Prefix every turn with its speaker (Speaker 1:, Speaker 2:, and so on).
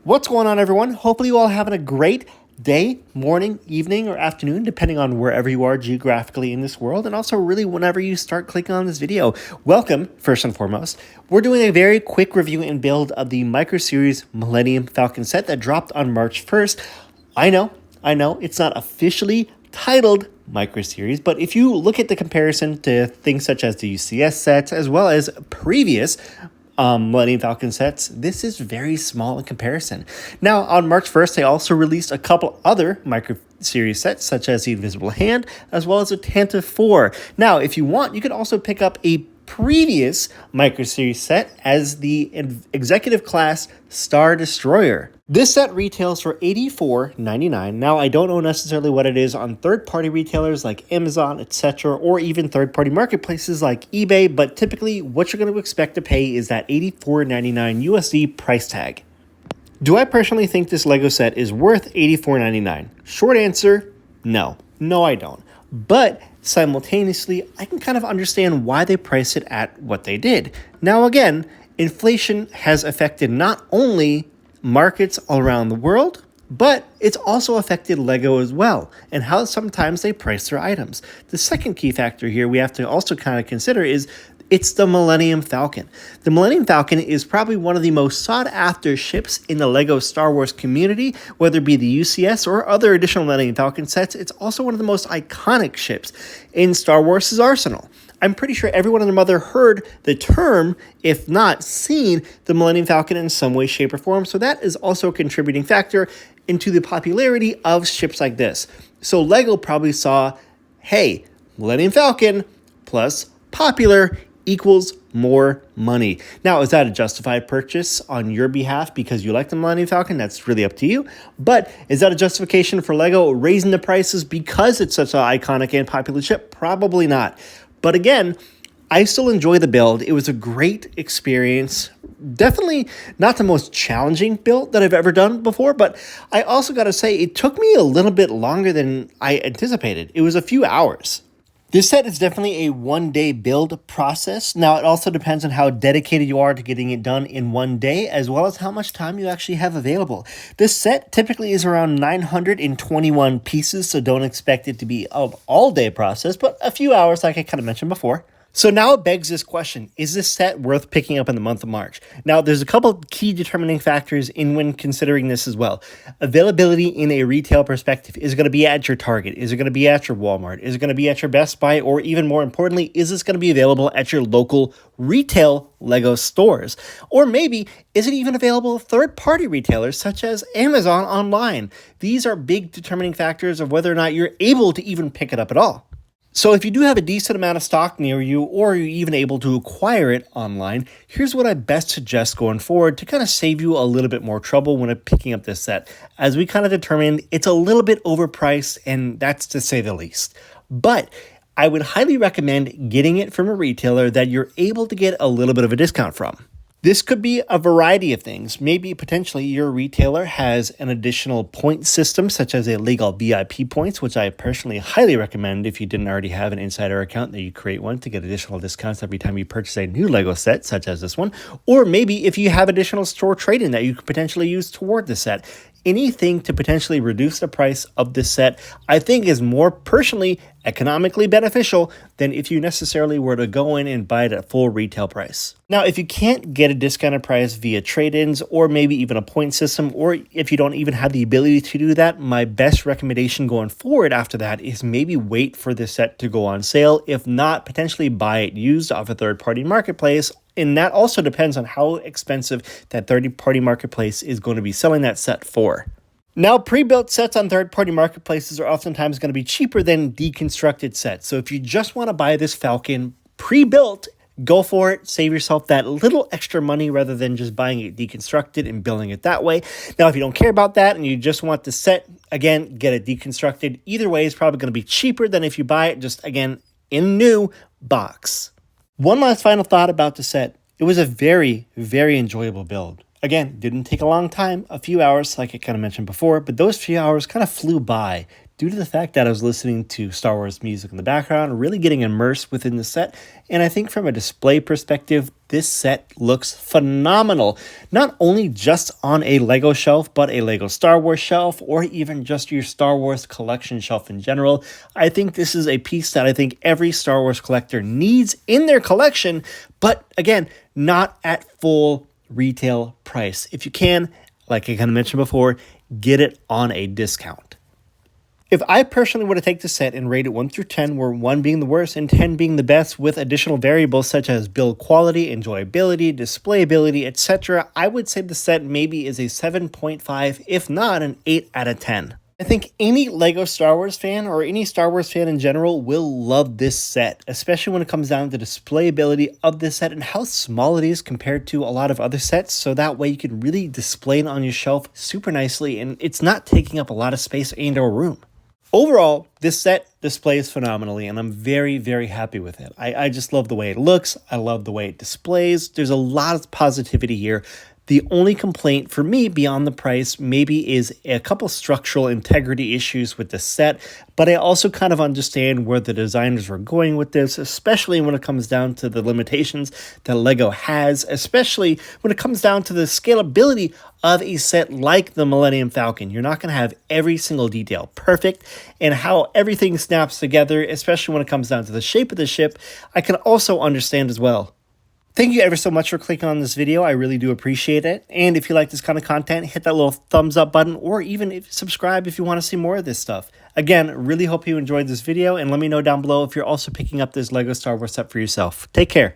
Speaker 1: What's going on, everyone? Hopefully you all having a great day, morning, evening, or afternoon, depending on wherever you are geographically in this world, and also really whenever you start clicking on this video. Welcome, first and foremost. We're doing a very quick review and build of the Micro Series Millennium Falcon set that dropped on March 1st. I know, it's not officially titled Micro Series, but if you look at the comparison to things such as the UCS sets, as well as previous Millennium Falcon sets, this is very small in comparison. Now, on March 1st, they also released a couple other Micro Series sets, such as the Invisible Hand, as well as a Tantive 4. Now, if you want, you could also pick up a previous Micro Series set as the Executive Class Star Destroyer. This set retails for $84.99. Now, I don't know necessarily what it is on third-party retailers like Amazon, etc., or even third-party marketplaces like eBay, but typically what you're going to expect to pay is that $84.99 USD price tag. Do I personally think this LEGO set is worth $84.99? Short answer, no. No, I don't. But simultaneously, I can kind of understand why they price it at what they did. Now, again, inflation has affected not only markets all around the world, but it's also affected LEGO as well, and how sometimes they price their items. The second key factor here we have to also kind of consider is it's the Millennium Falcon. The Millennium Falcon is probably one of the most sought-after ships in the LEGO Star Wars community, whether it be the UCS or other additional Millennium Falcon sets. It's also one of the most iconic ships in Star Wars' arsenal. I'm pretty sure everyone and their mother heard the term, if not seen, the Millennium Falcon in some way, shape, or form. So that is also a contributing factor into the popularity of ships like this. So LEGO probably saw, hey, Millennium Falcon plus popular equals more money. Now, is that a justified purchase on your behalf because you like the Millennium Falcon? That's really up to you. But is that a justification for LEGO raising the prices because it's such an iconic and popular ship? Probably not. But again, I still enjoy the build. It was a great experience. Definitely not the most challenging build that I've ever done before, but I also got to say it took me a little bit longer than I anticipated. It was a few hours. This set is definitely a one-day build process. Now, it also depends on how dedicated you are to getting it done in one day, as well as how much time you actually have available. This set typically is around 921 pieces, so don't expect it to be an all-day process, but a few hours like I kind of mentioned before. So now it begs this question, is this set worth picking up in the month of March? Now, there's a couple key determining factors in when considering this as well. Availability in a retail perspective. Is it going to be at your Target? Is it going to be at your Walmart? Is it going to be at your Best Buy? Or even more importantly, is this going to be available at your local retail LEGO stores? Or maybe, is it even available at third-party retailers such as Amazon online? These are big determining factors of whether or not you're able to even pick it up at all. So if you do have a decent amount of stock near you, or you're even able to acquire it online, here's what I best suggest going forward to kind of save you a little bit more trouble when picking up this set. As we kind of determined, it's a little bit overpriced, and that's to say the least. But I would highly recommend getting it from a retailer that you're able to get a little bit of a discount from. This could be a variety of things. Maybe potentially your retailer has an additional point system, such as a LEGO VIP points, which I personally highly recommend if you didn't already have an insider account that you create one to get additional discounts every time you purchase a new LEGO set, such as this one. Or maybe if you have additional store trade-in that you could potentially use toward the set. Anything to potentially reduce the price of this set, I think is more personally economically beneficial than if you necessarily were to go in and buy it at full retail price. Now, if you can't get a discounted price via trade-ins or maybe even a point system, or if you don't even have the ability to do that, my best recommendation going forward after that is maybe wait for this set to go on sale. If not, potentially buy it used off a third-party marketplace. And that also depends on how expensive that third-party marketplace is going to be selling that set for. Now, pre-built sets on third-party marketplaces are oftentimes going to be cheaper than deconstructed sets. So if you just want to buy this Falcon pre-built, go for it. Save yourself that little extra money rather than just buying it deconstructed and building it that way. Now, if you don't care about that and you just want the set, again, get it deconstructed. Either way is probably going to be cheaper than if you buy it just, again, in new box. One last final thought about the set. It was a very, very enjoyable build. Again, didn't take a long time, a few hours like I kind of mentioned before, but those few hours kind of flew by. due to the fact that I was listening to Star Wars music in the background, really getting immersed within the set. And I think from a display perspective, this set looks phenomenal. Not only just on a Lego shelf, but a Lego Star Wars shelf, or even just your Star Wars collection shelf in general. I think this is a piece that I think every Star Wars collector needs in their collection, but again, not at full retail price. If you can, like I kind of mentioned before, get it on a discount. If I personally were to take the set and rate it 1 through 10, where 1 being the worst and 10 being the best, with additional variables such as build quality, enjoyability, displayability, etc., I would say the set maybe is a 7.5, if not an 8 out of 10. I think any Lego Star Wars fan or any Star Wars fan in general will love this set, especially when it comes down to displayability of this set and how small it is compared to a lot of other sets. So that way you can really display it on your shelf super nicely and it's not taking up a lot of space and or room. Overall, this set displays phenomenally, and I'm very, very happy with it. I just love the way it looks. I love the way it displays. There's a lot of positivity here. The only complaint for me beyond the price maybe is a couple structural integrity issues with the set, but I also kind of understand where the designers were going with this, especially when it comes down to the limitations that LEGO has, especially when it comes down to the scalability of a set like the Millennium Falcon. You're not going to have every single detail perfect, and how everything snaps together, especially when it comes down to the shape of the ship, I can also understand as well. Thank you ever so much for clicking on this video. I really do appreciate it. And if you like this kind of content, hit that little thumbs up button, or even subscribe if you want to see more of this stuff. Again, really hope you enjoyed this video, and let me know down below if you're also picking up this LEGO Star Wars set for yourself. Take care.